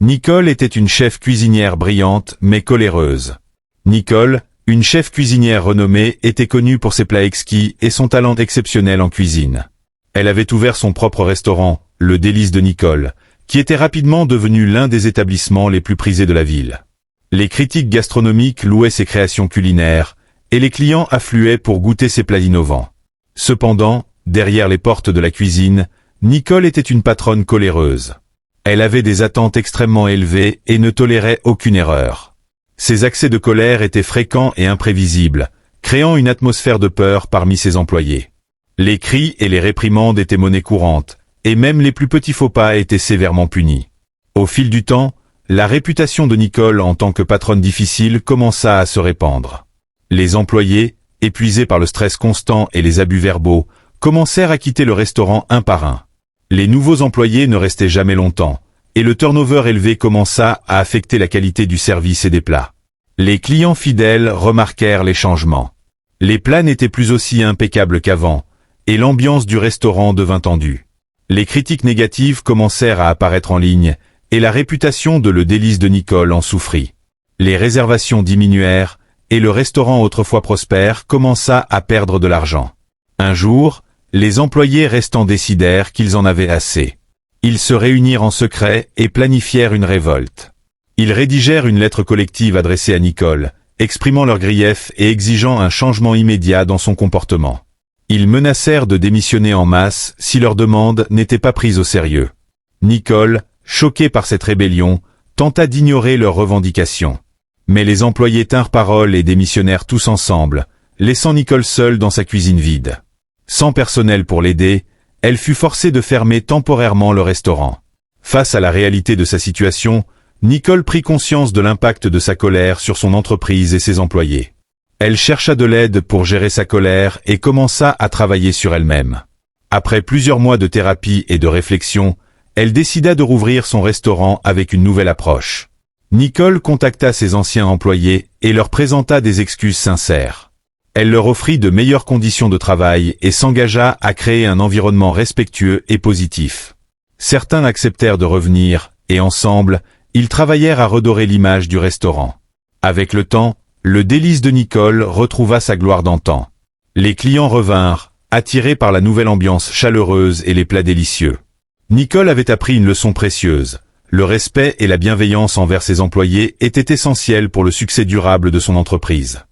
Nicole était une chef cuisinière brillante mais coléreuse. Nicole, une chef cuisinière renommée, était connue pour ses plats exquis et son talent exceptionnel en cuisine. Elle avait ouvert son propre restaurant, le Délice de Nicole, qui était rapidement devenu l'un des établissements les plus prisés de la ville. Les critiques gastronomiques louaient ses créations culinaires, et les clients affluaient pour goûter ses plats innovants. Cependant, derrière les portes de la cuisine, Nicole était une patronne coléreuse. Elle avait des attentes extrêmement élevées et ne tolérait aucune erreur. Ses accès de colère étaient fréquents et imprévisibles, créant une atmosphère de peur parmi ses employés. Les cris et les réprimandes étaient monnaie courante, et même les plus petits faux pas étaient sévèrement punis. Au fil du temps, la réputation de Nicole en tant que patronne difficile commença à se répandre. Les employés, épuisés par le stress constant et les abus verbaux, commencèrent à quitter le restaurant un par un. Les nouveaux employés ne restaient jamais longtemps, et le turnover élevé commença à affecter la qualité du service et des plats. Les clients fidèles remarquèrent les changements. Les plats n'étaient plus aussi impeccables qu'avant, et l'ambiance du restaurant devint tendue. Les critiques négatives commencèrent à apparaître en ligne, et la réputation de le Délice de Nicole en souffrit. Les réservations diminuèrent, et le restaurant autrefois prospère commença à perdre de l'argent. Un jour, les employés restants décidèrent qu'ils en avaient assez. Ils se réunirent en secret et planifièrent une révolte. Ils rédigèrent une lettre collective adressée à Nicole, exprimant leurs griefs et exigeant un changement immédiat dans son comportement. Ils menacèrent de démissionner en masse si leur demande n'était pas prise au sérieux. Nicole, choquée par cette rébellion, tenta d'ignorer leurs revendications. Mais les employés tinrent parole et démissionnèrent tous ensemble, laissant Nicole seule dans sa cuisine vide. Sans personnel pour l'aider, elle fut forcée de fermer temporairement le restaurant. Face à la réalité de sa situation, Nicole prit conscience de l'impact de sa colère sur son entreprise et ses employés. Elle chercha de l'aide pour gérer sa colère et commença à travailler sur elle-même. Après plusieurs mois de thérapie et de réflexion, elle décida de rouvrir son restaurant avec une nouvelle approche. Nicole contacta ses anciens employés et leur présenta des excuses sincères. Elle leur offrit de meilleures conditions de travail et s'engagea à créer un environnement respectueux et positif. Certains acceptèrent de revenir, et ensemble, ils travaillèrent à redorer l'image du restaurant. Avec le temps, le Délice de Nicole retrouva sa gloire d'antan. Les clients revinrent, attirés par la nouvelle ambiance chaleureuse et les plats délicieux. Nicole avait appris une leçon précieuse. Le respect et la bienveillance envers ses employés étaient essentiels pour le succès durable de son entreprise.